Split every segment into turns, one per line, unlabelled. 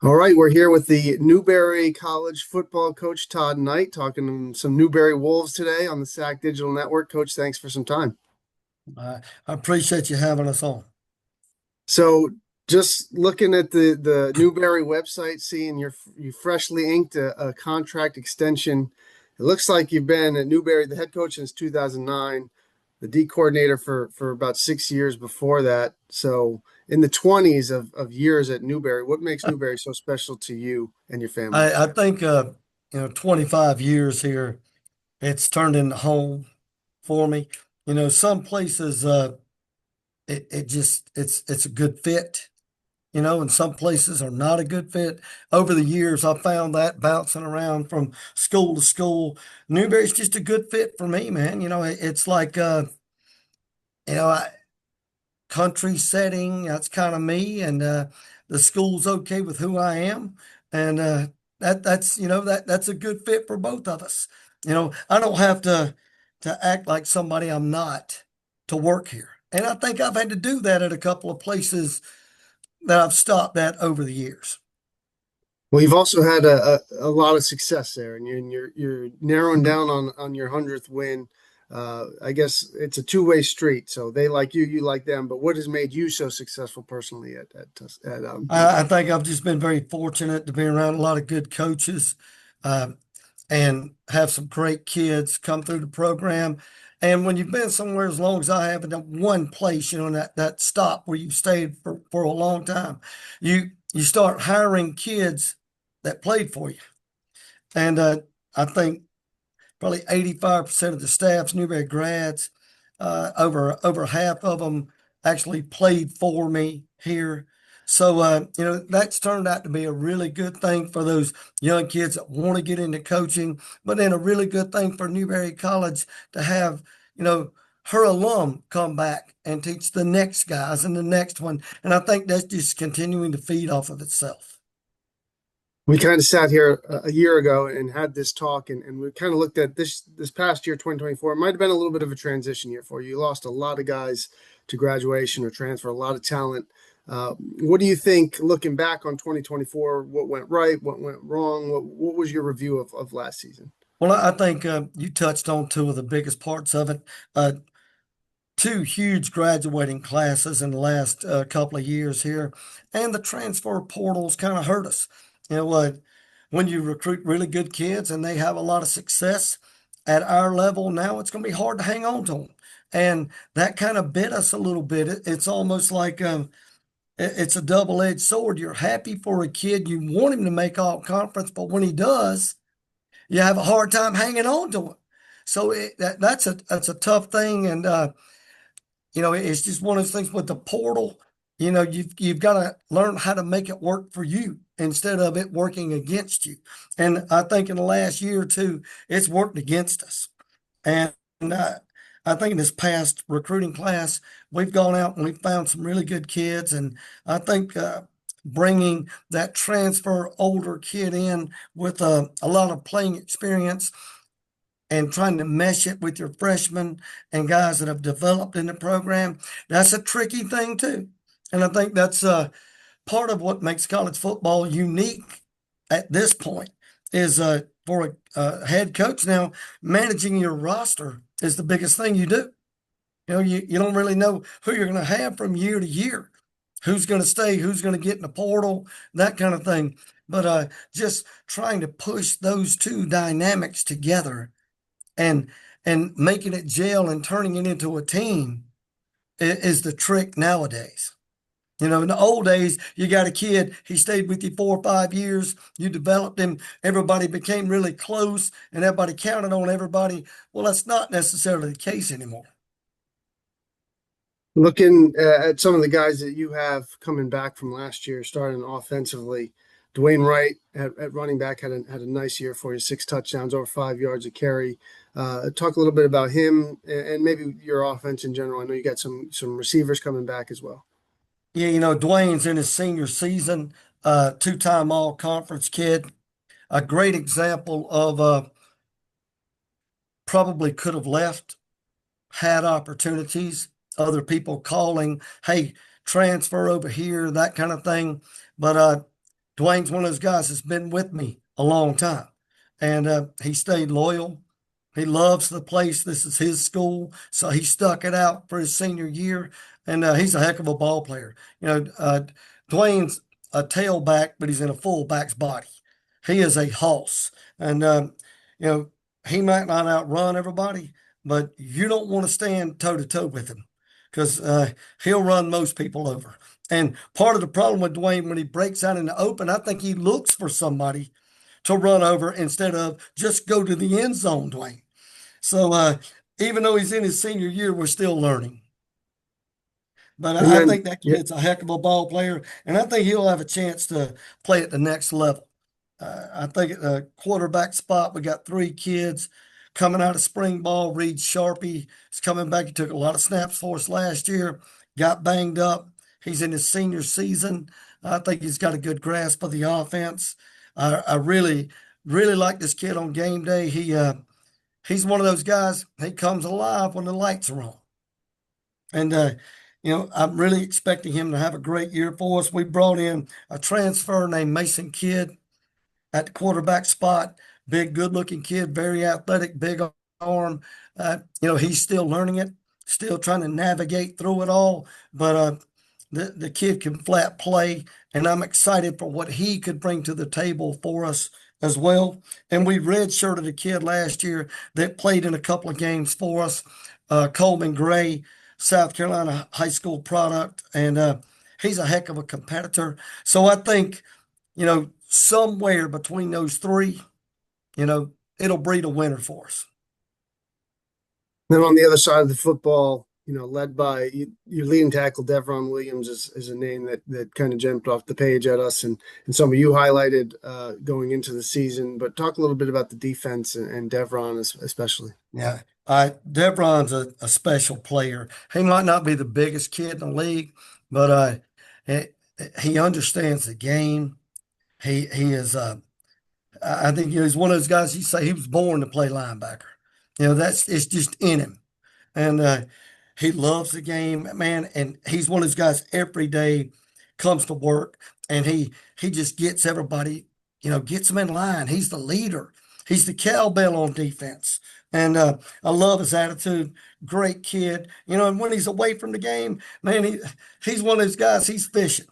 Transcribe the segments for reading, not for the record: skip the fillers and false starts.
All right, we're here with the Newberry College football coach, Todd Knight, talking some Newberry Wolves today on the SAC Digital Network. Coach, thanks for some time.
I appreciate you having us on.
So, just looking at the Newberry website, seeing you freshly inked a contract extension. It looks like you've been at Newberry, the head coach since 2009, the D coordinator for about 6 years before that. So, in the 20s of years at Newberry, what makes Newberry so special to you and your family?
I think 25 years here, it's turned into home for me. Some places it's a good fit, and some places are not a good fit. Over the years, I found that bouncing around from school to school, Newberry's just a good fit for me, man. It's like you know, I, country setting. That's kind of me, and the school's okay with who I am, and that's a good fit for both of us. I don't have to act like somebody I'm not to work here, and I think I've had to do that at a couple of places that I've stopped at over the years.
Well, you've also had a lot of success there, and you're narrowing down on your 100th win. I guess it's a two-way street. So they like you like them. But what has made you so successful personally at
I think I've just been very fortunate to be around a lot of good coaches, uh, and have some great kids come through the program. And when you've been somewhere as long as I have, in that one place, in that stop where you've stayed for a long time, you start hiring kids that played for you. And I think probably 85% of the staff's Newberry grads. Over half of them actually played for me here. So, that's turned out to be a really good thing for those young kids that want to get into coaching, but then a really good thing for Newberry College to have, her alum come back and teach the next guys and the next one. And I think that's just continuing to feed off of itself.
We kind of sat here a year ago and had this talk, and we kind of looked at this past year, 2024. It might have been a little bit of a transition year for you. You lost a lot of guys to graduation or transfer, a lot of talent. What do you think, looking back on 2024, what went right, what went wrong? What was your review of last season?
Well, I think you touched on two of the biggest parts of it. Two huge graduating classes in the last couple of years here, and the transfer portals kind of hurt us. When you recruit really good kids and they have a lot of success at our level now, it's going to be hard to hang on to them. And that kind of bit us a little bit. It's almost like it's a double-edged sword. You're happy for a kid, you want him to make all conference, but when he does, you have a hard time hanging on to him. So that's a tough thing, and it's just one of those things with the portal. You've got to learn how to make it work for you instead of it working against you. And I think in the last year or two, it's worked against us. And I think in this past recruiting class, we've gone out and we've found some really good kids. And I think bringing that transfer older kid in with a lot of playing experience and trying to mesh it with your freshmen and guys that have developed in the program, that's a tricky thing too. And I think that's part of what makes college football unique at this point is for a head coach now, managing your roster is the biggest thing you do. You don't really know who you're going to have from year to year, who's going to stay, who's going to get in the portal, that kind of thing. But just trying to push those two dynamics together and making it gel and turning it into a team is the trick nowadays. In the old days, you got a kid, he stayed with you 4 or 5 years, you developed him, everybody became really close, and everybody counted on everybody. Well, that's not necessarily the case anymore.
Looking at some of the guys that you have coming back from last year, starting offensively, Dwayne Wright at running back had a nice year for you, 6 touchdowns, over 5 yards a carry. Talk a little bit about him and maybe your offense in general. I know you got some receivers coming back as well.
Yeah, Dwayne's in his senior season, two-time all-conference kid, a great example of probably could have left, had opportunities, other people calling, hey, transfer over here, that kind of thing. But Dwayne's one of those guys that's been with me a long time, and he stayed loyal. He loves the place. This is his school, so he stuck it out for his senior year, and he's a heck of a ball player. Dwayne's a tailback, but he's in a fullback's body. He is a hoss, and you know he might not outrun everybody, but you don't want to stand toe to toe with him because he'll run most people over. And part of the problem with Dwayne when he breaks out in the open, I think he looks for somebody to run over instead of just go to the end zone, Dwayne. So even though he's in his senior year, we're still learning. But
And
I
then,
think that
yeah,
kid's a heck of a ball player, and I think he'll have a chance to play at the next level. I think at the quarterback spot, we got three kids coming out of spring ball. Reed Sharpie is coming back. He took a lot of snaps for us last year, got banged up. He's in his senior season. I think he's got a good grasp of the offense. I really, really like this kid on game day. He's one of those guys, he comes alive when the lights are on. And, I'm really expecting him to have a great year for us. We brought in a transfer named Mason Kidd at the quarterback spot. Big, good looking kid, very athletic, big arm. He's still learning it, still trying to navigate through it all. But the kid can flat play, and I'm excited for what he could bring to the table for us as well. And we redshirted a kid last year that played in a couple of games for us, Coleman Gray, South Carolina high school product, and he's a heck of a competitor. So I think, somewhere between those three, it'll breed a winner for us.
then on the other side of the football, led by your leading tackle, Devron Williams is a name that kind of jumped off the page at us, and some of you highlighted going into the season. But talk a little bit about the defense and Devron especially.
Yeah. Devron's a special player. He might not be the biggest kid in the league, but he, he understands the game. He is I think he's one of those guys you say he was born to play linebacker. It's just in him. And he loves the game, man. And he's one of those guys every day comes to work and he just gets everybody, gets them in line. He's the leader. He's the cowbell on defense. And I love his attitude. Great kid. And when he's away from the game, man, he's one of those guys, he's fishing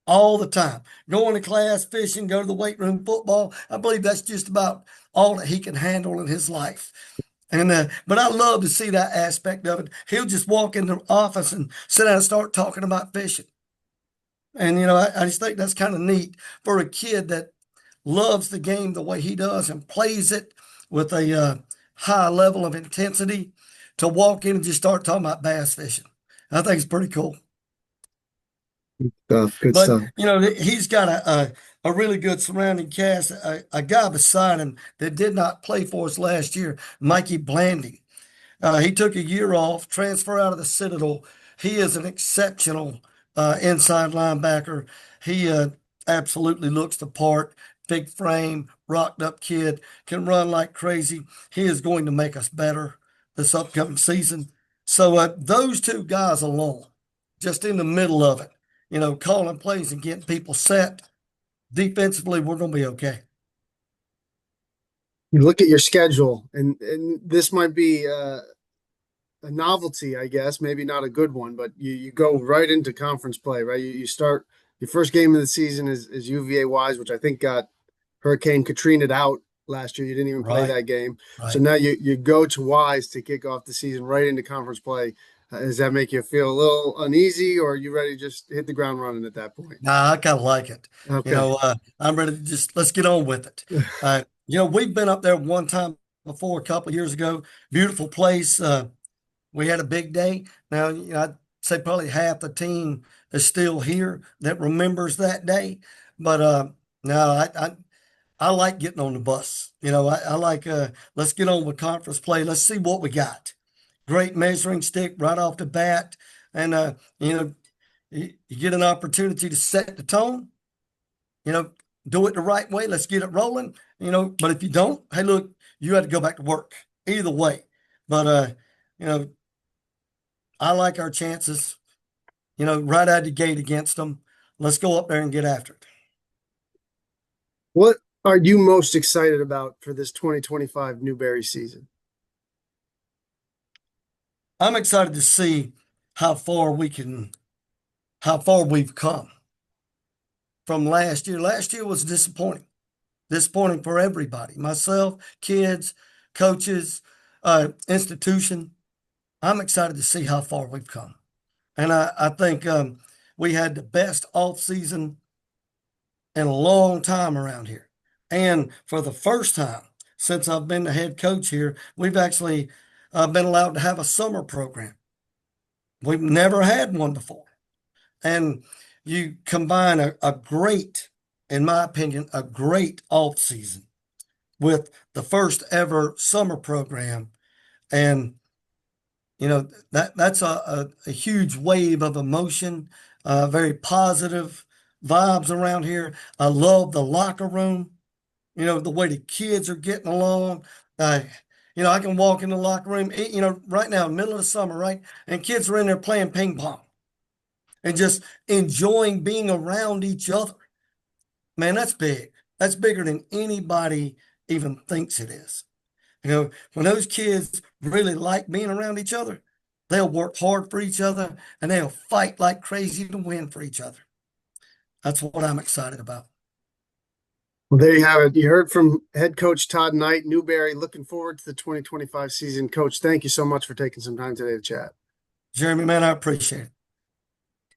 all the time. Going to class, fishing, go to the weight room, football. I believe that's just about all that he can handle in his life. And but I love to see that aspect of it. He'll just walk in the office and sit down and start talking about fishing. And I just think that's kind of neat for a kid that loves the game the way he does and plays it with a high level of intensity to walk in and just start talking about bass fishing. I think it's pretty cool.
Good
But
stuff.
he's got a really good surrounding cast. A guy beside him that did not play for us last year, Mikey Blanding. He took a year off, transfer out of the Citadel. He is an exceptional inside linebacker. He absolutely looks the part. Big frame, rocked up kid, can run like crazy. He is going to make us better this upcoming season. So those two guys alone, just in the middle of it, calling plays and getting people set. Defensively, we're going to be okay.
You look at your schedule, and this might be a novelty, I guess, maybe not a good one, but you go right into conference play, right? You start your first game of the season is UVA Wise, which I think got Hurricane Katrina out last year. You didn't even play
Right,
that game. So
right.
now you go to Wise to kick off the season right into conference play. Does that make you feel a little uneasy, or are you ready to just hit the ground running at that point?
Nah, I kind of like it.
Okay.
I'm ready to just let's get on with it. We've been up there one time before a couple of years ago. Beautiful place. We had a big day. Now, I'd say probably half the team is still here that remembers that day. But no, I like getting on the bus. I like let's get on with conference play. Let's see what we got. Great measuring stick right off the bat, and you get an opportunity to set the tone. Do it the right way. Let's get it rolling. But if you don't, hey, look, you had to go back to work. Either way, but you know, I like our chances. right out the gate against them. Let's go up there and get after it.
What are you most excited about for this 2025 Newberry season?
I'm excited to see how far we've come from last year. Last year was disappointing for everybody, myself, kids, coaches, institution. I'm excited to see how far we've come. And I think we had the best off season in a long time around here. And for the first time since I've been the head coach here, we've actually been allowed to have a summer program. We've never had one before. And you combine a great, in my opinion, a great off season with the first ever summer program. And that's a huge wave of emotion, very positive vibes around here. I love the locker room, the way the kids are getting along. Uh, I can walk in the locker room, right now, middle of the summer, right? And kids are in there playing ping pong and just enjoying being around each other. Man, that's big. That's bigger than anybody even thinks it is. When those kids really like being around each other, they'll work hard for each other and they'll fight like crazy to win for each other. That's what I'm excited about.
Well, there you have it. You heard from head coach Todd Knight, Newberry. Looking forward to the 2025 season. Coach, thank you so much for taking some time today to chat.
Jeremy, man, I appreciate it.